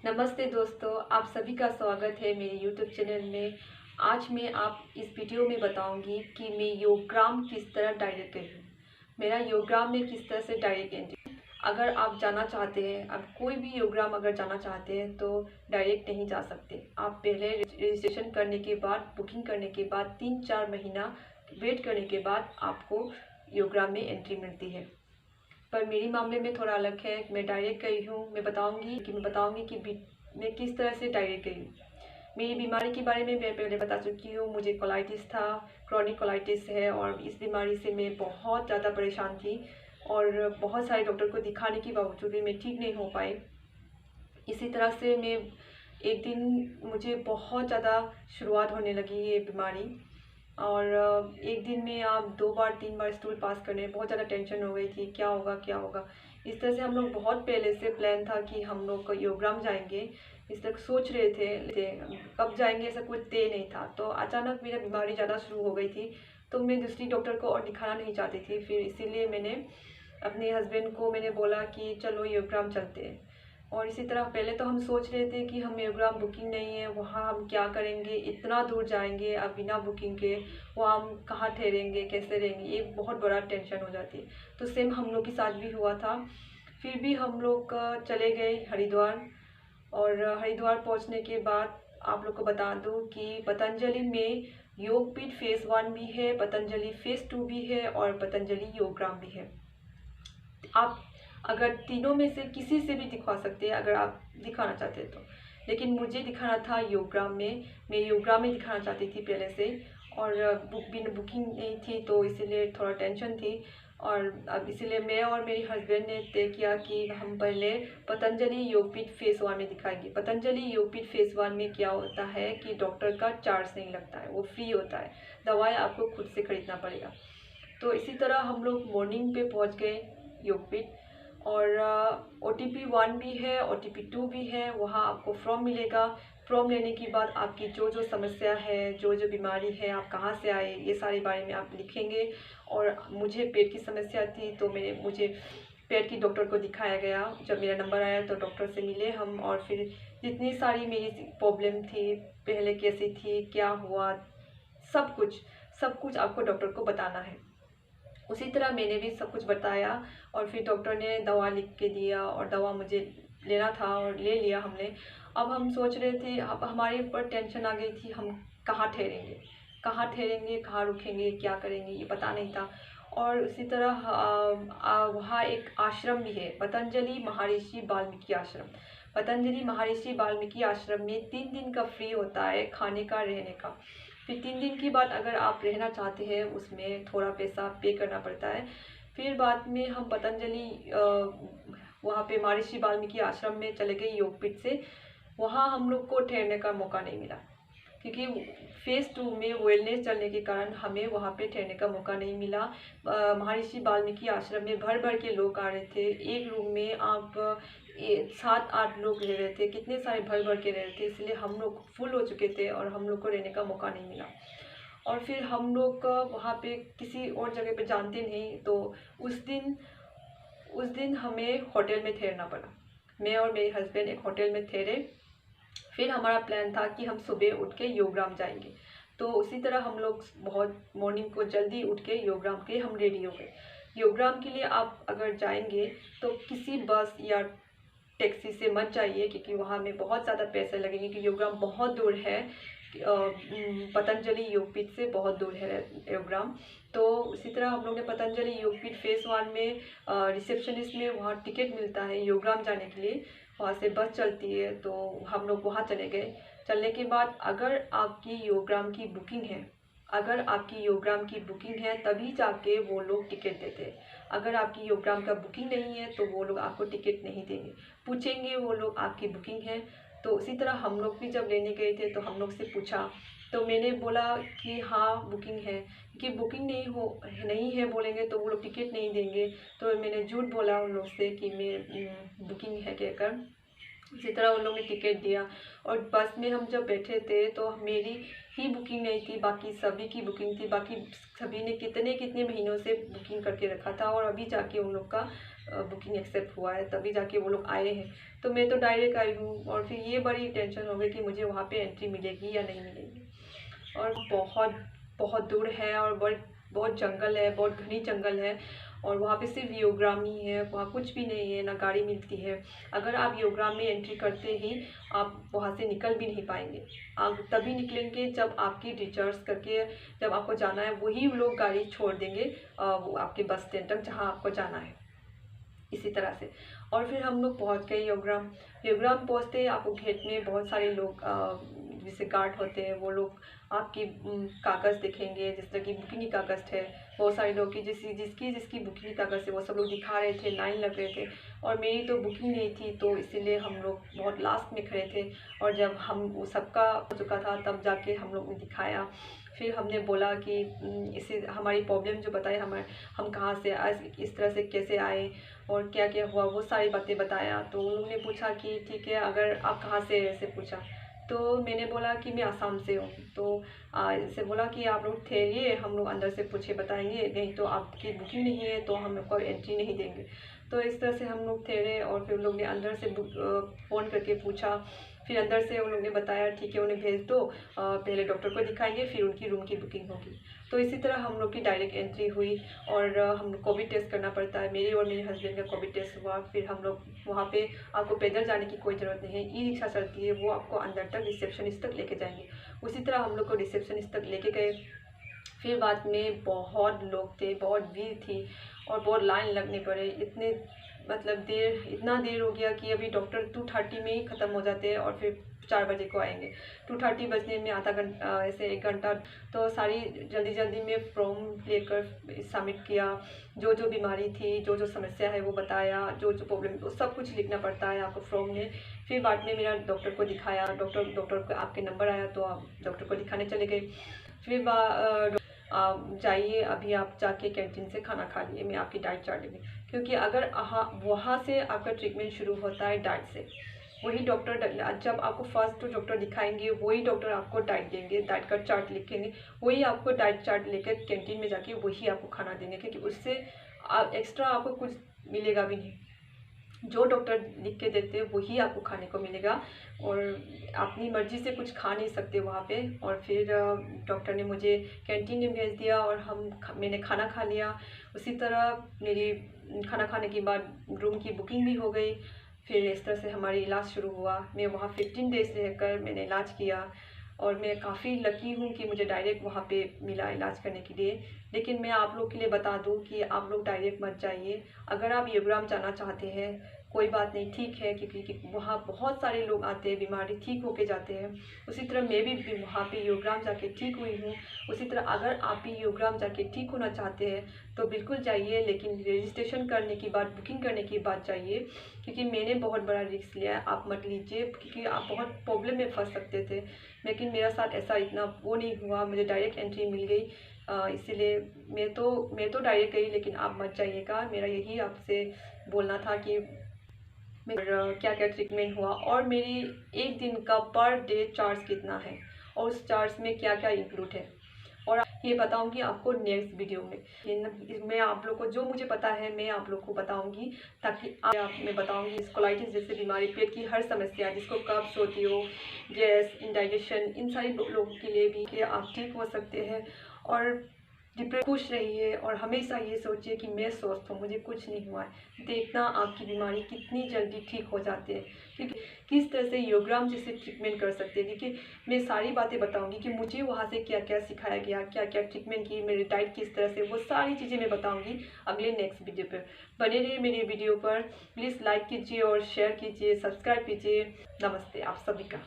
नमस्ते दोस्तों, आप सभी का स्वागत है मेरे YouTube चैनल में। आज मैं आप इस वीडियो में बताऊंगी कि मैं योगग्राम किस तरह डायरेक्ट करूँ। मेरा योगग्राम में किस तरह से डायरेक्ट एंट्री। अगर आप जाना चाहते हैं, आप कोई भी योगग्राम अगर जाना चाहते हैं तो डायरेक्ट नहीं जा सकते। आप पहले रजिस्ट्रेशन करने के बाद, बुकिंग करने के बाद 3-4 महीना वेट करने के बाद आपको योगग्राम में एंट्री मिलती है। पर मेरी मामले में थोड़ा अलग है। मैं डायरेक्ट गई हूँ। मैं बताऊंगी कि मैं किस तरह से डायरेक्ट गई हूँ। मेरी बीमारी के बारे में मैं पहले बता चुकी हूँ। मुझे कोलाइटिस था, क्रॉनिक कोलाइटिस है, और इस बीमारी से मैं बहुत ज़्यादा परेशान थी और बहुत सारे डॉक्टर को दिखाने के बावजूद भी मैं ठीक नहीं हो पाई। इसी तरह से मैं एक दिन मुझे बहुत ज़्यादा शुरुआत होने लगी ये बीमारी, और एक दिन में आप 2 बार 3 बार स्टूल पास करने, बहुत ज़्यादा टेंशन हो गई थी, क्या होगा क्या होगा। इस तरह से हम लोग बहुत पहले से प्लान था कि हम लोग को योगग्राम जाएंगे, इस तक सोच रहे थे कब जाएंगे ऐसा कुछ तय नहीं था। तो अचानक मेरी बीमारी ज़्यादा शुरू हो गई थी, तो मैं दूसरी डॉक्टर को और दिखाना नहीं चाहती थी। फिर इसीलिए मैंने अपने हस्बैंड को मैंने बोला कि चलो योगग्राम चलते हैं। और इसी तरह पहले तो हम सोच रहे थे कि हम योगग्राम बुकिंग नहीं है, वहाँ हम क्या करेंगे, इतना दूर जाएंगे अब बिना बुकिंग के, वहाँ हम कहाँ ठहरेंगे, कैसे रहेंगे, ये बहुत बड़ा टेंशन हो जाती है। तो सेम हम लोग के साथ भी हुआ था। फिर भी हम लोग चले गए हरिद्वार, और हरिद्वार पहुँचने के बाद आप लोग को बता दूँ कि पतंजलि में योगपीठ फेज़ 1 भी है, पतंजलि फेज़ 2 भी है, और पतंजलि योगग्राम भी है। आप अगर तीनों में से किसी से भी दिखवा सकते हैं अगर आप दिखाना चाहते हैं तो। लेकिन मुझे दिखाना था योगग्राम में। मैं योगग्राम में दिखाना चाहती थी पहले से, और बुकिंग नहीं थी तो इसीलिए थोड़ा टेंशन थी। और अब इसीलिए मैं और मेरे हस्बैंड ने तय किया कि हम पहले पतंजलि योगपीठ फेज़ 1 में दिखाएंगे। पतंजलि योगपीठ फेज़ 1 में क्या होता है कि डॉक्टर का चार्ज नहीं लगता है, वो फ्री होता है, दवाएं आपको खुद से खरीदना पड़ेगा। तो इसी तरह हम लोग मॉर्निंग पे पहुंच गए योगपीठ, और OTP 1 भी है, OTP 2 भी है। वहाँ आपको फॉर्म मिलेगा। फॉर्म लेने के बाद आपकी जो जो समस्या है, जो जो बीमारी है, आप कहाँ से आए, ये सारे बारे में आप लिखेंगे। और मुझे पेट की समस्या थी तो मुझे पेट की डॉक्टर को दिखाया गया। जब मेरा नंबर आया तो डॉक्टर से मिले हम, और फिर जितनी सारी मेरी प्रॉब्लम थी, पहले कैसी थी, क्या हुआ, सब कुछ आपको डॉक्टर को बताना है। उसी तरह मैंने भी सब कुछ बताया, और फिर डॉक्टर ने दवा लिख के दिया, और दवा मुझे लेना था और ले लिया हमने। अब हम सोच रहे थे, अब हमारे ऊपर टेंशन आ गई थी, हम कहाँ ठहरेंगे, कहाँ रुकेंगे, क्या करेंगे, ये पता नहीं था। और उसी तरह वहाँ एक आश्रम भी है, पतंजलि महर्षि वाल्मीकि आश्रम। पतंजलि महर्षि वाल्मीकि आश्रम में 3 दिन का फ्री होता है खाने का, रहने का। फिर 3 दिन के बाद अगर आप रहना चाहते हैं उसमें थोड़ा पैसा पे करना पड़ता है। फिर बाद में हम पतंजलि वहाँ पे महर्षि वाल्मीकि आश्रम में चले गए योगपीठ से। वहाँ हम लोग को ठहरने का मौका नहीं मिला, क्योंकि फेज़ 2 में वेलनेस चलने के कारण हमें वहाँ पे ठहरने का मौका नहीं मिला। महर्षि वाल्मीकि आश्रम में भर भर के लोग आ रहे थे। एक रूम में आप 7-8 लोग रह रहे थे, कितने सारे भर भर के रह रहे थे, इसलिए हम लोग फुल हो चुके थे और हम लोग को रहने का मौका नहीं मिला। और फिर हम लोग वहाँ पे किसी और जगह पे जानते नहीं, तो उस दिन हमें होटल में ठहरना पड़ा। मैं और मेरे हस्बैंड एक होटल में ठहरे। फिर हमारा प्लान था कि हम सुबह उठ के योगग्राम जाएंगे। तो उसी तरह हम लोग बहुत मॉर्निंग को जल्दी उठ के योगग्राम के हम रेडी हो गए। योगग्राम के लिए आप अगर जाएंगे तो किसी बस या टैक्सी से मत जाइए, क्योंकि वहाँ में बहुत ज़्यादा पैसे लगेंगे, क्योंकि योगग्राम बहुत दूर है। पतंजलि योगपीठ से बहुत दूर है योगग्राम। तो उसी तरह हम लोग ने पतंजलि योगपीठ फेज़ 1 में रिसेप्शनिस्ट में वहाँ टिकट मिलता है योगग्राम जाने के लिए, वहाँ से बस चलती है, तो हम लोग वहाँ चले गए। चलने के बाद अगर आपकी योगग्राम की बुकिंग है तभी जाके वो लोग टिकट देते हैं। अगर आपकी योगग्राम का बुकिंग नहीं है तो वो लोग आपको टिकट नहीं देंगे, पूछेंगे वो लोग आपकी बुकिंग है। तो उसी तरह हम लोग भी जब लेने गए थे तो हम लोग से पूछा, तो मैंने बोला कि हाँ बुकिंग है, क्योंकि बुकिंग नहीं है बोलेंगे तो वो लोग टिकट नहीं देंगे। तो मैंने झूठ बोला उन लोग से कि मैं बुकिंग है कहकर। इसी तरह उन लोगों ने टिकट दिया, और बस में हम जब बैठे थे तो मेरी ही बुकिंग नहीं थी, बाकी सभी की बुकिंग थी। बाकी सभी ने कितने कितने महीनों से बुकिंग करके रखा था, और अभी जाके उन लोग का बुकिंग एक्सेप्ट हुआ है, तभी जाके वो लोग आए हैं। तो मैं तो डायरेक्ट आई हूँ और फिर ये बड़ी टेंशन हो गई कि मुझे वहाँ पे एंट्री मिलेगी या नहीं मिलेगी। और बहुत बहुत दूर है और बहुत बहुत जंगल है, बहुत घनी जंगल है और वहाँ पे सिर्फ योग्राम ही है, वहाँ कुछ भी नहीं है, ना गाड़ी मिलती है। अगर आप योग्राम में एंट्री करते ही आप वहाँ से निकल भी नहीं पाएंगे। आप तभी निकलेंगे जब आपकी रिचार्ज करके जब आपको जाना है वही लोग गाड़ी छोड़ देंगे वो आपके बस स्टैंड तक जहाँ आपको जाना है। इसी तरह से और फिर हम लोग पहुँच गए योग्राम। योग्राम पहुँचते आपको गेट में बहुत सारे लोग जैसे गार्ड होते हैं, वो लोग आपकी कागज़ देखेंगे, जिस तरह की बुकिंग की कागज़ है। बहुत सारे लोग की जिसकी बुकिंग की कागज़ है वो सब लोग दिखा रहे थे, लाइन लग रहे थे और मेरी तो बुकिंग नहीं थी, तो इसीलिए हम लोग बहुत लास्ट में खड़े थे। और जब हम वो सबका हो चुका था तब जाके हम लोग ने दिखाया। फिर हमने बोला कि इसे हमारी प्रॉब्लम जो बताए हम कहाँ से आए, इस तरह से कैसे आए और क्या क्या हुआ, वो सारी बातें बताया। तो उन लोगों ने पूछा कि ठीक है, अगर आप कहाँ से ऐसे पूछा, तो मैंने बोला कि मैं आसाम से हूँ। तो इससे बोला कि आप लोग ठहरिए, हम लोग अंदर से पूछे बताएंगे, नहीं तो आपकी बुकिंग नहीं है तो हम लोग को एंट्री नहीं देंगे। तो इस तरह से हम लोग ठहरे और फिर उन लोग ने अंदर से फ़ोन करके पूछा। फिर अंदर से उन लोग ने बताया ठीक है, उन्हें भेज दो, पहले डॉक्टर को दिखाएंगे फिर उनकी रूम की बुकिंग होगी। तो इसी तरह हम लोग की डायरेक्ट एंट्री हुई और हम कोविड टेस्ट करना पड़ता है, मेरे और मेरे हस्बैंड का कोविड टेस्ट हुआ। फिर हम लोग वहाँ पे आपको पैदल जाने की कोई ज़रूरत नहीं है, ई रिक्शा चलती है, वो आपको अंदर तक रिसेप्शनिस्ट तक लेके जाएंगे। उसी तरह हम लोग को रिसेप्शनिस्ट तक लेके गए। फिर बाद में बहुत लोग थे, बहुत भीड़ थी और बहुत लाइन लगने पड़े। मतलब इतना देर हो गया कि अभी डॉक्टर 2:30 में ही ख़त्म हो जाते हैं और फिर 4 बजे को आएंगे। 2:30 बजने में आधा घंटा, ऐसे 1 घंटा। तो सारी जल्दी जल्दी में फॉर्म लेकर सबमिट किया, जो जो बीमारी थी, जो जो समस्या है वो बताया, जो जो प्रॉब्लम, वो सब कुछ लिखना पड़ता है आपको फॉर्म में। फिर बाद में मेरा डॉक्टर को दिखाया, डॉक्टर को आपके नंबर आया तो आप डॉक्टर को दिखाने चले गए। फिर आप जाइए, अभी आप जाके कैंटीन से खाना खा लिए, मैं आपकी डाइट चार्ट दूँगी। क्योंकि अगर वहाँ से आपका ट्रीटमेंट शुरू होता है डाइट से, वही डॉक्टर जब आपको फर्स्ट डॉक्टर दिखाएंगे वही डॉक्टर आपको डाइट देंगे, डाइट का चार्ट लिखेंगे, वही आपको डाइट चार्ट लेकर कैंटीन में जाके वही आपको खाना देंगे, क्योंकि उससे एक्स्ट्रा आपको कुछ मिलेगा भी नहीं। जो डॉक्टर लिख के देते हैं वही आपको खाने को मिलेगा और अपनी मर्ज़ी से कुछ खा नहीं सकते वहाँ पे। और फिर डॉक्टर ने मुझे कैंटीन में भेज दिया और मैंने खाना खा लिया। उसी तरह मेरी खाना खाने के बाद रूम की बुकिंग भी हो गई। फिर इस तरह से हमारी इलाज शुरू हुआ। मैं वहाँ 15 डेज़ रहकर मैंने इलाज किया और मैं काफ़ी लकी हूँ कि मुझे डायरेक्ट वहाँ पे मिला इलाज करने के लिए। लेकिन मैं आप लोग के लिए बता दूँ कि आप लोग डायरेक्ट मत जाइए। अगर आप योग्राम जाना चाहते हैं, कोई बात नहीं, ठीक है, क्योंकि वहाँ बहुत सारे लोग आते हैं, बीमारी ठीक होके जाते हैं। उसी तरह मैं भी वहाँ पे योग्राम जाके ठीक हुई हूँ। उसी तरह अगर आप भी योग्राम जाके ठीक होना चाहते हैं तो बिल्कुल जाइए, लेकिन रजिस्ट्रेशन करने के बाद, बुकिंग करने के बाद जाइए, क्योंकि मैंने बहुत बड़ा रिस्क लिया है, आप मत लीजिए, क्योंकि आप बहुत प्रॉब्लम में फंस सकते थे। लेकिन मेरा साथ ऐसा इतना वो नहीं हुआ, मुझे डायरेक्ट एंट्री मिल गई। इसीलिए मैं तो डायरेक्ट गई, लेकिन आप मत जाइएगा। मेरा यही आपसे बोलना था कि क्या क्या ट्रीटमेंट हुआ और मेरी एक दिन का पर डे चार्ज कितना है और उस चार्ज में क्या क्या इंक्लूड है, और ये बताऊंगी आपको नेक्स्ट वीडियो में। मैं आप लोग को जो मुझे पता है मैं आप लोग को बताऊंगी, ताकि मैं बताऊंगी कोलाइटिस जैसे बीमारी, पेट की हर समस्या, जिसको कब्ज होती हो, गैस, इंडाइजेशन, इन सारी लोगों के लिए भी कि आप ठीक हो सकते हैं। और खुश रहिए और हमेशा ये सोचिए कि मैं स्वस्थ हूँ, मुझे कुछ नहीं हुआ है। देखना आपकी बीमारी कितनी जल्दी ठीक हो जाती है, क्योंकि किस तरह से योग्राम जैसे ट्रीटमेंट कर सकते हैं। क्योंकि मैं सारी बातें बताऊंगी कि मुझे वहाँ से क्या क्या सिखाया गया, क्या क्या ट्रीटमेंट की, मेरी डाइट किस तरह से, वो सारी चीज़ें मैं बताऊंगी अगले नेक्स्ट वीडियो पर। बने रहिए मेरी वीडियो पर। प्लीज़ लाइक कीजिए और शेयर कीजिए, सब्सक्राइब कीजिए। नमस्ते आप सभी का।